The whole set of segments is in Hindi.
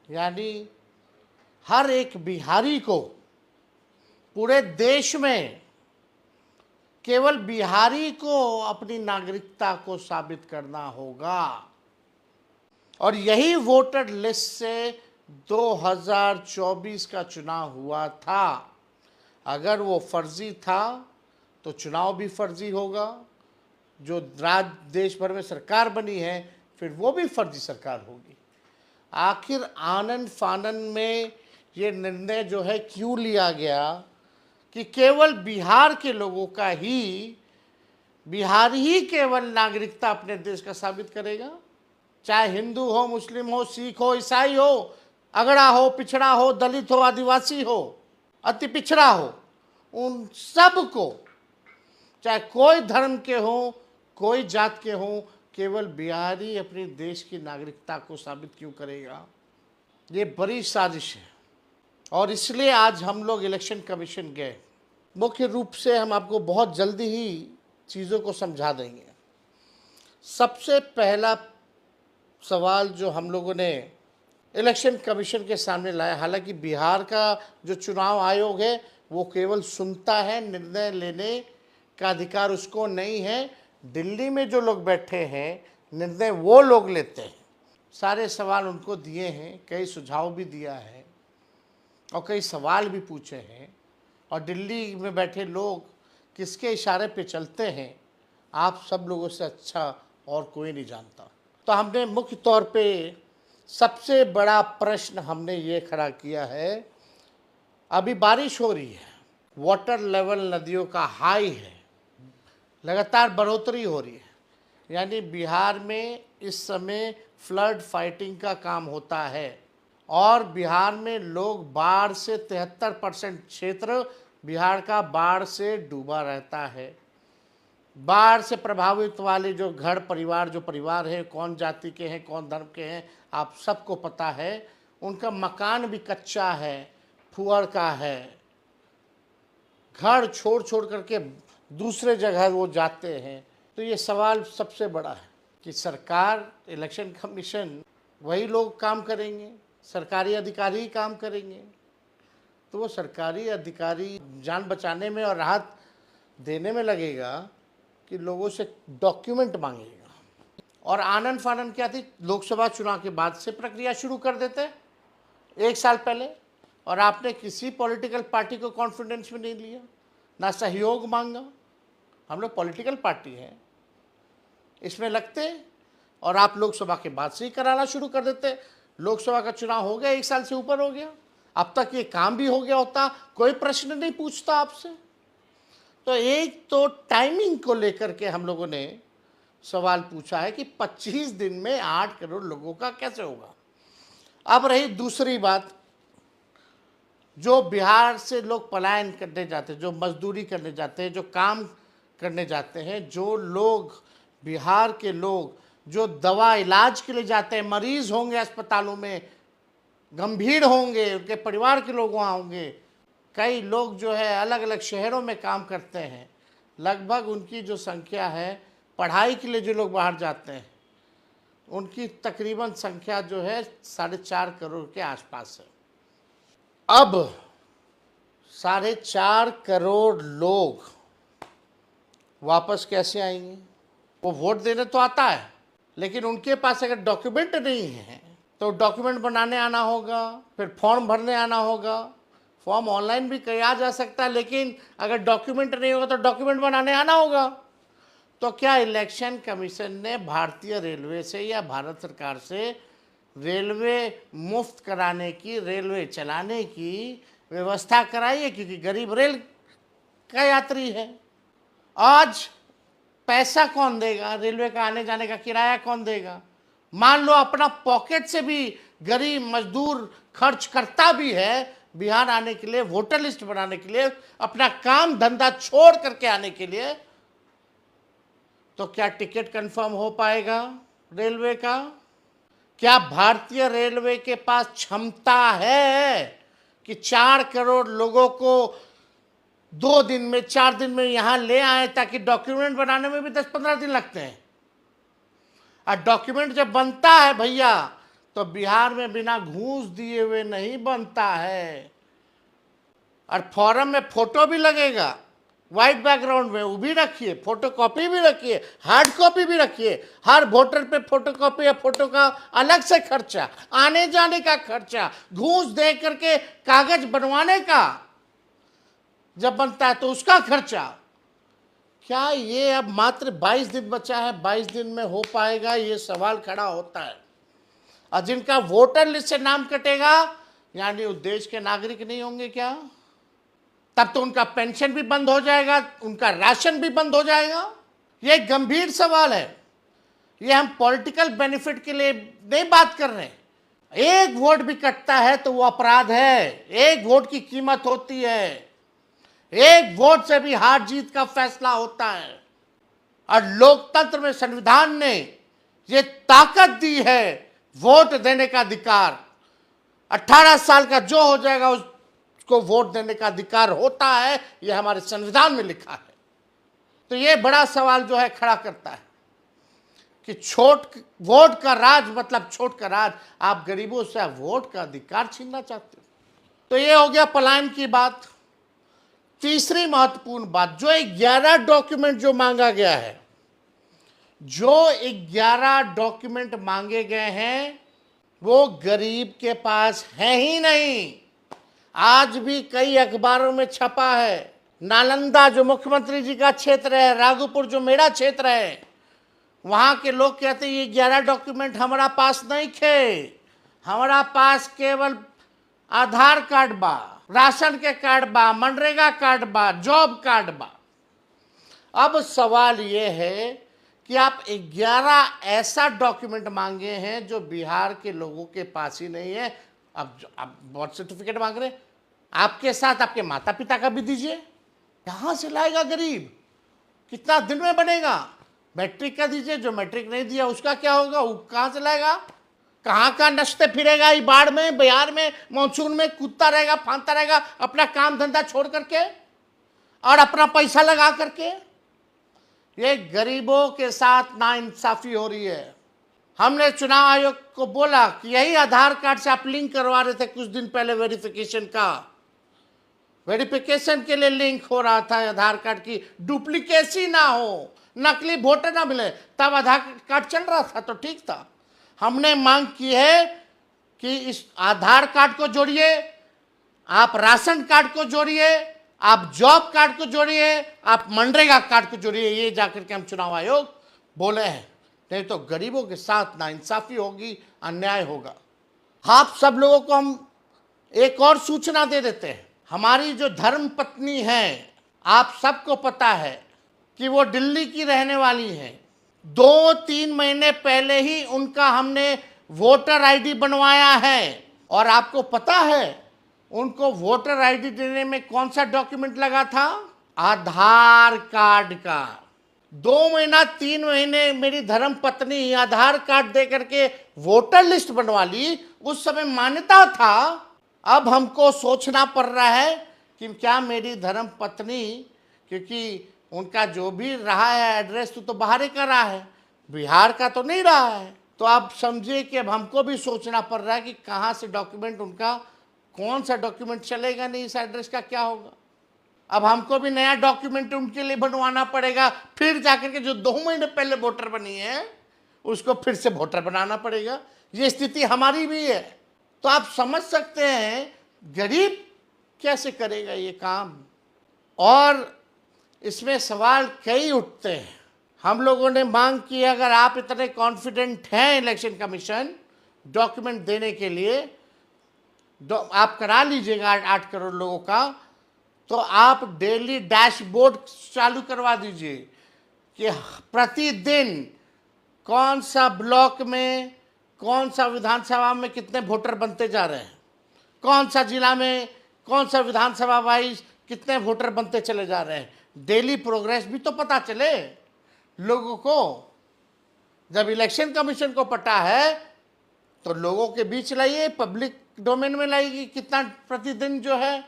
यानी हर एक बिहारी को पूरे देश में केवल बिहारी को अपनी नागरिकता को साबित करना होगा। और यही वोटर लिस्ट से 2024 का चुनाव हुआ था। अगर वो फर्जी था तो चुनाव भी फर्जी होगा। जो देश भर में सरकार बनी है फिर वो भी फर्जी सरकार होगी। आखिर आनन फानन में ये निर्णय जो है क्यों लिया गया कि केवल बिहार के लोगों का ही, बिहार ही केवल नागरिकता अपने देश का साबित करेगा? चाहे हिंदू हो, मुस्लिम हो, सिख हो, ईसाई हो, अगड़ा हो, पिछड़ा हो, दलित हो, आदिवासी हो, अति पिछड़ा हो, उन सब को, चाहे कोई धर्म के हो, कोई जात के हो, केवल बिहारी अपनी देश की नागरिकता को साबित क्यों करेगा? ये बड़ी साजिश है। और इसलिए आज हम लोग इलेक्शन कमीशन गए। मुख्य रूप से हम आपको बहुत जल्दी ही चीज़ों को समझा देंगे। सबसे पहला सवाल जो हम लोगों ने इलेक्शन कमीशन के सामने लाया, हालांकि बिहार का जो चुनाव आयोग है वो केवल सुनता है, निर्णय लेने का अधिकार उसको नहीं है। दिल्ली में जो लोग बैठे हैं निर्णय वो लोग लेते हैं। सारे सवाल उनको दिए हैं, कई सुझाव भी दिया है और कई सवाल भी पूछे हैं। और दिल्ली में बैठे लोग किसके इशारे पे चलते हैं आप सब लोगों से अच्छा और कोई नहीं जानता। तो हमने मुख्य तौर पे सबसे बड़ा प्रश्न हमने ये खड़ा किया है, अभी बारिश हो रही है, वाटर लेवल नदियों का हाई है, लगातार बढ़ोतरी हो रही है। यानी बिहार में इस समय फ्लड फाइटिंग का काम होता है और बिहार में लोग बाढ़ से 73% क्षेत्र बिहार का बाढ़ से डूबा रहता है। बाढ़ से प्रभावित वाले जो घर परिवार, जो परिवार है, कौन जाति के हैं, कौन धर्म के हैं, आप सबको पता है। उनका मकान भी कच्चा है, फुअर का है, घर छोड़ छोड़ करके दूसरे जगह वो जाते हैं। तो ये सवाल सबसे बड़ा है कि सरकार, इलेक्शन कमीशन, वही लोग काम करेंगे, सरकारी अधिकारी ही काम करेंगे। तो वो सरकारी अधिकारी जान बचाने में और राहत देने में लगेगा कि लोगों से डॉक्यूमेंट मांगेगा। और आनन फानन क्या थी, लोकसभा चुनाव के बाद से प्रक्रिया शुरू कर देते 1 साल पहले, और आपने किसी पॉलिटिकल पार्टी को कॉन्फिडेंस में नहीं लिया, ना सहयोग मांगा। हम लोग पॉलिटिकल पार्टी हैं, इसमें लगते और आप लोकसभा के बाद से ही कराना शुरू कर देते। लोकसभा का चुनाव हो गया, 1 साल से ऊपर हो गया, अब तक ये काम भी हो गया होता, कोई प्रश्न नहीं पूछता आपसे। तो एक तो टाइमिंग को लेकर के हम लोगों ने सवाल पूछा है कि 25 दिन में 8 करोड़ लोगों का कैसे होगा। अब रही दूसरी बात, जो बिहार से लोग पलायन करने जाते हैं, जो मजदूरी करने जाते हैं, जो काम करने जाते हैं, जो लोग बिहार के लोग जो दवा इलाज के लिए जाते हैं, मरीज होंगे अस्पतालों में, गंभीर होंगे, उनके परिवार के लोग वहाँ होंगे, कई लोग जो है अलग अलग शहरों में काम करते हैं, लगभग उनकी जो संख्या है, पढ़ाई के लिए जो लोग बाहर जाते हैं उनकी तकरीबन संख्या जो है 4.5 करोड़ के आसपास है। अब 4.5 करोड़ लोग वापस कैसे आएंगे? वो वोट देने तो आता है, लेकिन उनके पास अगर डॉक्यूमेंट नहीं है तो डॉक्यूमेंट बनाने आना होगा, फिर फॉर्म भरने आना होगा। फॉर्म ऑनलाइन भी किया जा सकता है, लेकिन अगर डॉक्यूमेंट नहीं होगा तो डॉक्यूमेंट बनाने आना होगा। तो क्या इलेक्शन कमीशन ने भारतीय रेलवे से या भारत सरकार से रेलवे मुफ्त कराने की, रेलवे चलाने की व्यवस्था कराई है? क्योंकि गरीब रेल का यात्री है। आज पैसा कौन देगा? रेलवे का आने जाने का किराया कौन देगा? मान लो अपना पॉकेट से भी गरीब मजदूर खर्च करता भी है बिहार आने के लिए, वोटर लिस्ट बनाने के लिए, अपना काम धंधा छोड़ करके आने के लिए, तो क्या टिकट कंफर्म हो पाएगा रेलवे का? क्या भारतीय रेलवे के पास क्षमता है कि 4 करोड़ लोगों को 2 दिन में, 4 दिन में यहां ले आए? ताकि डॉक्यूमेंट बनाने में भी 10-15 दिन लगते हैं। और डॉक्यूमेंट जब बनता है भैया, तो बिहार में बिना घूस दिए हुए नहीं बनता है। और फॉर्म में फोटो भी लगेगा, व्हाइट बैकग्राउंड में, वो भी रखिए, फोटो कॉपी भी रखिए, हार्ड कॉपी भी रखिए। हर वोटर पे फोटो कॉपी या फोटो का अलग से खर्चा, आने जाने का खर्चा, घूस दे करके कागज बनवाने का जब बनता है तो उसका खर्चा। क्या ये अब मात्र 22 दिन बचा है, 22 दिन में हो पाएगा? ये सवाल खड़ा होता है। और जिनका वोटर लिस्ट से नाम कटेगा यानी वो देश के नागरिक नहीं होंगे क्या? तब तो उनका पेंशन भी बंद हो जाएगा, उनका राशन भी बंद हो जाएगा। ये एक गंभीर सवाल है। ये हम पॉलिटिकल बेनिफिट के लिए नहीं बात कर रहे हैं। एक वोट भी कटता है तो वो अपराध है। एक वोट की कीमत होती है। एक वोट से भी हार जीत का फैसला होता है। और लोकतंत्र में संविधान ने ये ताकत दी है, वोट देने का अधिकार। 18 साल का जो हो जाएगा उसको वोट देने का अधिकार होता है, यह हमारे संविधान में लिखा है। तो ये बड़ा सवाल जो है खड़ा करता है कि छोट वोट का राज मतलब छोट का राज। आप गरीबों से वोट का अधिकार छीनना चाहते हो। तो ये हो गया पलायन की बात। तीसरी महत्वपूर्ण बात, जो 11 डॉक्यूमेंट जो मांगा गया है, जो 11 डॉक्यूमेंट मांगे गए हैं वो गरीब के पास है ही नहीं। आज भी कई अखबारों में छपा है। नालंदा जो मुख्यमंत्री जी का क्षेत्र है, राघोपुर जो मेरा क्षेत्र है, वहां के लोग कहते हैं ये 11 डॉक्यूमेंट हमारा पास नहीं थे, हमारा पास केवल आधार कार्ड बा, राशन के कार्ड बा, मनरेगा कार्ड बा, जॉब कार्ड बा। अब सवाल ये है कि आप 11 ऐसा डॉक्यूमेंट मांगे हैं जो बिहार के लोगों के पास ही नहीं है। अब आप बर्थ सर्टिफिकेट मांग रहे हैं, आपके साथ आपके माता पिता का भी दीजिए। कहाँ से लाएगा गरीब? कितना दिन में बनेगा? मैट्रिक का दीजिए, जो मैट्रिक नहीं दिया उसका क्या होगा? वो कहाँ से लाएगा? कहाँ कहाँ नचते फिरेगा? ये बाढ़ में, बिहार में, मानसून में कूदता रहेगा, फांदता रहेगा अपना काम धंधा छोड़ करके और अपना पैसा लगा करके। ये गरीबों के साथ नाइंसाफी हो रही है। हमने चुनाव आयोग को बोला कि यही आधार कार्ड से आप लिंक करवा रहे थे कुछ दिन पहले, वेरिफिकेशन के लिए लिंक हो रहा था आधार कार्ड की, डुप्लीकेसी ना हो, नकली वोटर ना मिले, तब आधार कार्ड चल रहा था तो ठीक था। हमने मांग की है कि इस आधार कार्ड को जोड़िए, आप राशन कार्ड को जोड़िए, आप जॉब कार्ड को जोड़िए, आप मनरेगा कार्ड को जोड़िए। ये जाकर के हम चुनाव आयोग बोले हैं, नहीं तो गरीबों के साथ नाइंसाफी होगी, अन्याय होगा। आप सब लोगों को हम एक और सूचना दे देते हैं। हमारी जो धर्म पत्नी है, आप सबको पता है कि वो दिल्ली की रहने वाली है। 2-3 महीने पहले ही उनका हमने वोटर आईडी बनवाया है। और आपको पता है उनको वोटर आईडी देने में कौन सा डॉक्यूमेंट लगा था? आधार कार्ड का। 2 महीना 3 महीने मेरी धर्म पत्नी आधार कार्ड दे करके वोटर लिस्ट बनवा ली। उस समय मान्यता था। अब हमको सोचना पड़ रहा है कि क्या मेरी धर्म पत्नी, क्योंकि उनका जो भी रहा है एड्रेस तो बाहर ही का रहा है, बिहार का तो नहीं रहा है, तो आप समझिए कि अब हमको भी सोचना पड़ रहा है कि कहाँ से डॉक्यूमेंट उनका, कौन सा डॉक्यूमेंट चलेगा, नहीं इस एड्रेस का क्या होगा। अब हमको भी नया डॉक्यूमेंट उनके लिए बनवाना पड़ेगा, फिर जाकर के जो 2 महीने पहले वोटर बनी है उसको फिर से वोटर बनाना पड़ेगा। ये स्थिति हमारी भी है। तो आप समझ सकते हैं गरीब कैसे करेगा ये काम। और इसमें सवाल कई उठते हैं। हम लोगों ने मांग की, अगर आप इतने कॉन्फिडेंट हैं इलेक्शन कमीशन डॉक्यूमेंट देने के लिए, आप करा लीजिएगा 8 करोड़ लोगों का, तो आप डेली डैशबोर्ड चालू करवा दीजिए कि प्रतिदिन कौन सा ब्लॉक में, कौन सा विधानसभा में कितने वोटर बनते जा रहे हैं, कौन सा जिला में, कौन सा विधानसभा वाइज कितने वोटर बनते चले जा रहे हैं। डेली प्रोग्रेस भी तो पता चले लोगों को। जब इलेक्शन कमीशन को पता है तो लोगों के बीच लाइए, पब्लिक डोमेन में लाइए, कितना प्रतिदिन जो है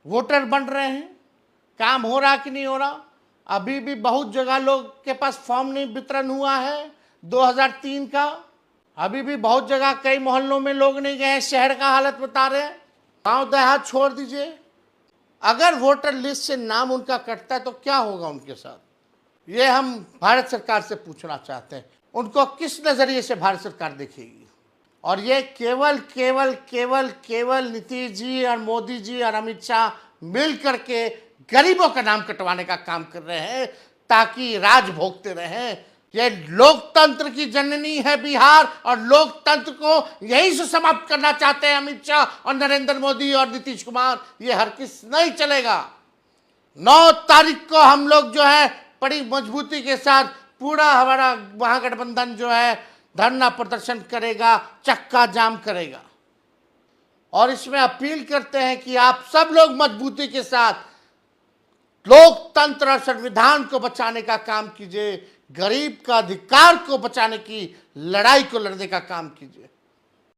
वोटर बन रहे हैं, काम हो रहा कि नहीं हो रहा। अभी भी बहुत जगह लोग के पास फॉर्म नहीं वितरण हुआ है 2003 का। अभी भी बहुत जगह कई मोहल्लों में लोग नहीं गए, शहर का हालत बता रहे हैं। गांव देहात छोड़ दीजिए, अगर वोटर लिस्ट से नाम उनका कटता है तो क्या होगा उनके साथ, ये हम भारत सरकार से पूछना चाहते हैं। उनको किस नजरिए से भारत सरकार देखेगी? और ये केवल केवल केवल केवल नीतीश जी और मोदी जी और अमित शाह मिल करके गरीबों का नाम कटवाने का काम कर रहे हैं ताकि राज भोगते रहें। ये लोकतंत्र की जननी है बिहार, और लोकतंत्र को यहीं से समाप्त करना चाहते हैं अमित शाह और नरेंद्र मोदी और नीतीश कुमार। ये हरगिज नहीं चलेगा। 9 तारीख को हम लोग जो है बड़ी मजबूती के साथ पूरा हमारा महागठबंधन जो है धरना प्रदर्शन करेगा, चक्का जाम करेगा। और इसमें अपील करते हैं कि आप सब लोग मजबूती के साथ लोकतंत्र और संविधान को बचाने का काम कीजिए, गरीब का अधिकार को बचाने की लड़ाई को लड़ने का काम कीजिए।